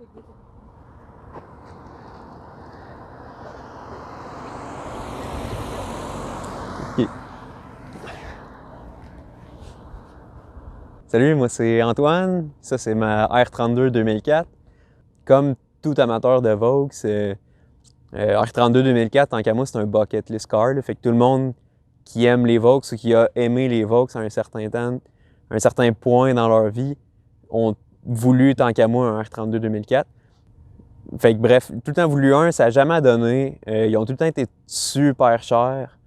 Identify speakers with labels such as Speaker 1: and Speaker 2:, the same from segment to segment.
Speaker 1: Ok. Salut, moi c'est Antoine. Ça c'est ma R32 2004. Comme tout amateur de Vaux, R32 2004, tant qu'à moi, c'est un bucket list car. Là. Fait que tout le monde qui aime les Vaux ou qui a aimé les Vaux à un certain temps, un certain point dans leur vie, ont voulu, tant qu'à moi, un R32 2004. Fait que bref, tout le temps voulu un, ça n'a jamais donné. Ils ont tout le temps été super chers.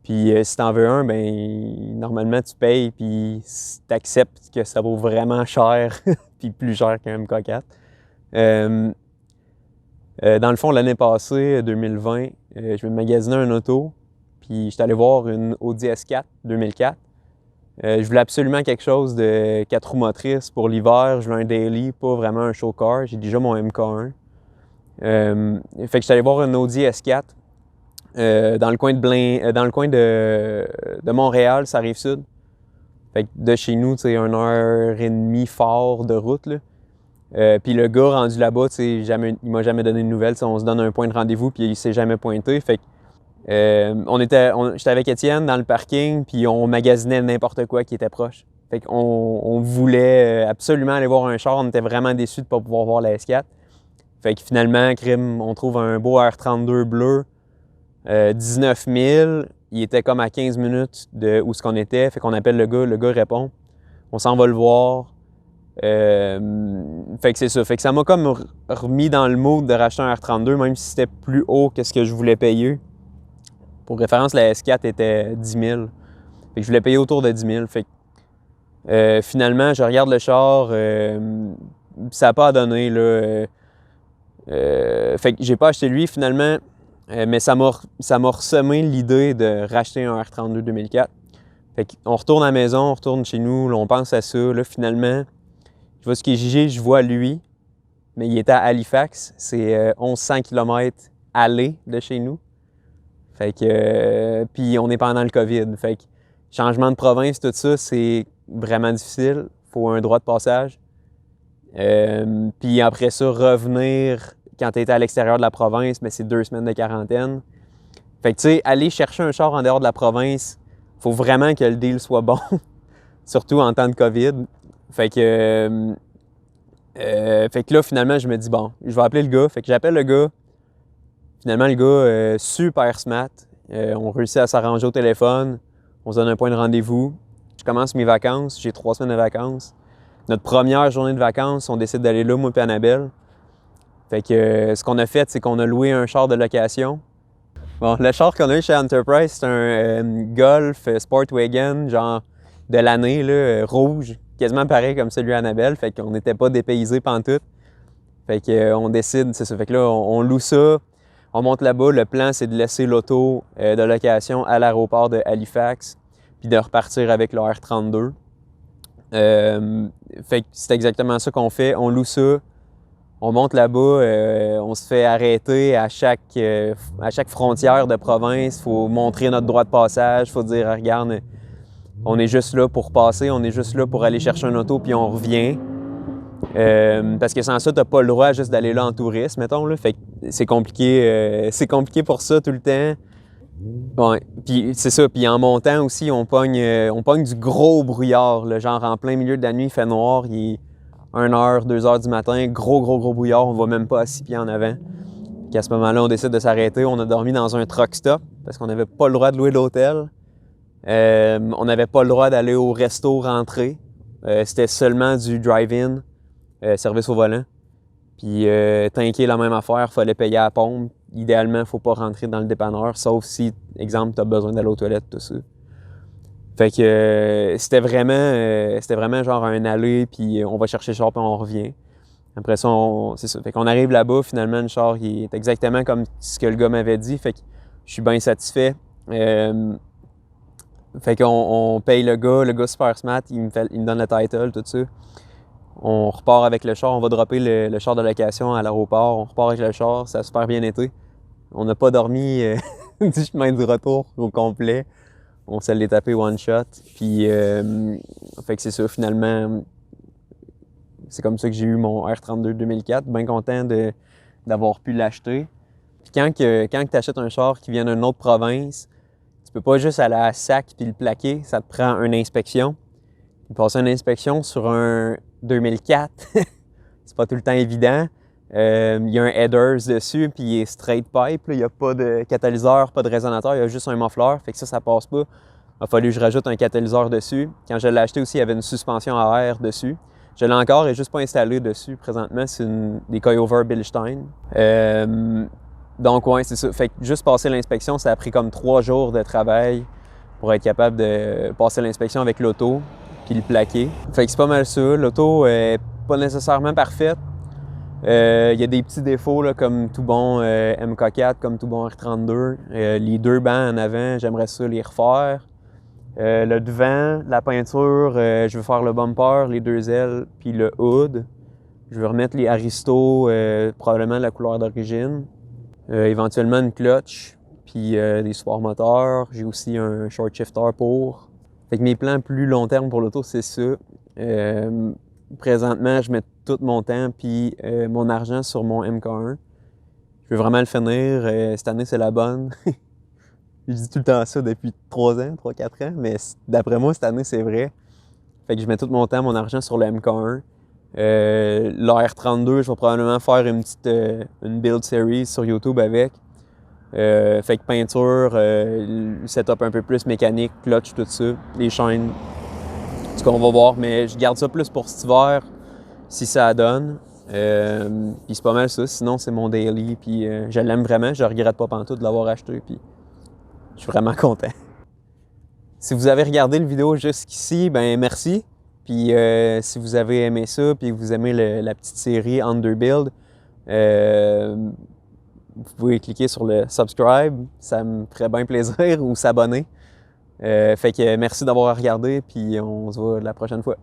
Speaker 1: Puis si t'en veux un, ben normalement tu payes, puis tu acceptes que ça vaut vraiment cher, puis plus cher qu'un MK4. Dans le fond, l'année passée, 2020, je me magasinais un auto, puis j'étais allé voir une Audi S4 2004. Je voulais absolument quelque chose de 4 roues motrices pour l'hiver. Je voulais un daily, pas vraiment un show car. J'ai déjà mon MK1. Fait que j'étais allé voir une Audi S4 dans le coin de Montréal, ça arrive sud. Fait que de chez nous, tu sais, 1h30 fort de route, là. Puis le gars rendu là-bas, tu sais, il m'a jamais donné de nouvelles. On se donne un point de rendez-vous, puis il s'est jamais pointé. Fait que j'étais avec Étienne dans le parking, puis on magasinait n'importe quoi qui était proche. Fait qu'on voulait absolument aller voir un char. On était vraiment déçus de ne pas pouvoir voir la S4. Fait que finalement, crime, on trouve un beau R32 bleu, 19 000. Il était comme à 15 minutes de où ce qu'on était. Fait qu'on appelle le gars répond. On s'en va le voir. Fait que c'est ça. Fait que ça m'a comme remis dans le mood de racheter un R32, même si c'était plus haut que ce que je voulais payer. Pour référence, la S4 était 10 000. Fait que je voulais payer autour de 10 000. Fait que finalement, je regarde le char. Ça n'a pas donné, là. Fait que j'ai pas acheté lui finalement. Mais ça m'a ressemé l'idée de racheter un R32 2004. Fait qu'on retourne à la maison, on retourne chez nous, là, on pense à ça. Là, finalement, je vois ce qui est jugé, je vois lui, mais il était à Halifax. C'est 1100 km aller de chez nous. Fait que, puis on est pendant le COVID. Fait que changement de province, tout ça, c'est vraiment difficile. Faut un droit de passage. Puis après ça, revenir quand tu étais à l'extérieur de la province, mais c'est 2 semaines de quarantaine. Fait que tu sais, aller chercher un char en dehors de la province, faut vraiment que le deal soit bon, surtout en temps de COVID. Fait que là, finalement, je me dis, bon, je vais appeler le gars. Fait que j'appelle le gars. Finalement, le gars, super smart. On réussit à s'arranger au téléphone. On se donne un point de rendez-vous. Je commence mes vacances. J'ai 3 semaines de vacances. Notre première journée de vacances, on décide d'aller là, moi et Annabelle. Fait que ce qu'on a fait, c'est qu'on a loué un char de location. Bon, le char qu'on a eu chez Enterprise, c'est un Golf Sportwagen, genre de l'année, là, rouge, quasiment pareil comme celui d'Annabelle. Fait qu'on n'était pas dépaysés pantoute. Fait qu'on décide, c'est ça. Fait que là, on loue ça, on monte là-bas. Le plan, c'est de laisser l'auto de location à l'aéroport de Halifax, puis de repartir avec le R32. Fait que c'est exactement ça qu'on fait. On loue ça. On monte là-bas, on se fait arrêter à chaque frontière de province. Il faut montrer notre droit de passage. Il faut dire, regarde, on est juste là pour passer, on est juste là pour aller chercher un auto, puis on revient. Parce que sans ça, tu n'as pas le droit juste d'aller là en tourisme, mettons. Là. Fait que c'est compliqué pour ça tout le temps. Ouais. Puis c'est ça. Puis en montant aussi, on pogne du gros brouillard. Là, genre en plein milieu de la nuit, il fait noir. Il est 1h, 2h du matin. Gros brouillard. On ne va même pas à 6 pieds en avant. Puis à ce moment-là, on décide de s'arrêter. On a dormi dans un truck stop parce qu'on n'avait pas le droit de louer l'hôtel. On n'avait pas le droit d'aller au resto rentrer. C'était seulement du drive-in, service au volant. Puis tanker la même affaire, il fallait payer à la pompe. Idéalement, il ne faut pas rentrer dans le dépanneur, sauf si, exemple, tu as besoin d'aller aux toilettes, tout ça. Fait que c'était vraiment genre un aller, puis on va chercher le char, puis on revient. Après ça, c'est ça. Fait qu'on arrive là-bas, finalement, le char il est exactement comme ce que le gars m'avait dit. Fait que je suis bien satisfait. Fait qu'on paye le gars super smart, il me donne le title, tout ça. On repart avec le char, on va dropper le char de location à l'aéroport, on repart avec le char, ça a super bien été. On n'a pas dormi du chemin du retour au complet. On se l'est tapé one shot. Puis, fait que c'est ça, finalement, c'est comme ça que j'ai eu mon R32 2004. Bien content d'avoir pu l'acheter. Puis quand tu achètes un char qui vient d'une autre province, tu peux pas juste aller à SAC puis le plaquer. Ça te prend une inspection. Puis passer une inspection sur un 2004, c'est pas tout le temps évident. Il y a un headers dessus, puis il est straight pipe. Il n'y a pas de catalyseur, pas de résonateur, il y a juste un muffler. Fait que ça passe pas. Il a fallu que je rajoute un catalyseur dessus. Quand je l'ai acheté aussi, il y avait une suspension à air dessus. Je l'ai encore et juste pas installé dessus présentement. C'est des coilover Bilstein. Donc ouais, c'est ça. Fait que juste passer l'inspection, ça a pris comme 3 jours de travail pour être capable de passer l'inspection avec l'auto puis le plaquer. Fait que c'est pas mal ça. L'auto est pas nécessairement parfaite. Il y a des petits défauts là, comme tout bon MK4, comme tout bon R32. Les 2 bancs en avant, j'aimerais ça les refaire. Le devant, la peinture, je veux faire le bumper, les 2 ailes, puis le hood. Je veux remettre les Aristo, probablement la couleur d'origine. Éventuellement une clutch, puis des supports moteurs. J'ai aussi un short shifter pour. Fait que mes plans plus long terme pour l'auto, c'est ça. Présentement, je mets tout mon temps puis mon argent sur mon MK1. Je veux vraiment le finir. Cette année, c'est la bonne. Je dis tout le temps ça depuis 3 ans, 3-4 ans, mais d'après moi, cette année, c'est vrai. Fait que je mets tout mon temps, mon argent sur le MK1. L'AR32, je vais probablement faire une build series sur YouTube avec. Fait que peinture, le setup un peu plus mécanique, clutch, tout ça, les chaînes. En tout cas, on va voir, mais je garde ça plus pour cet hiver, si ça donne. Puis c'est pas mal ça, sinon c'est mon daily, puis je l'aime vraiment, je regrette pas pantoute de l'avoir acheté, puis je suis vraiment content. Si vous avez regardé la vidéo jusqu'ici, ben merci. Puis si vous avez aimé ça, puis vous aimez la petite série Underbuild, vous pouvez cliquer sur le subscribe, ça me ferait bien plaisir, ou s'abonner. Fait que merci d'avoir regardé, puis on se voit la prochaine fois.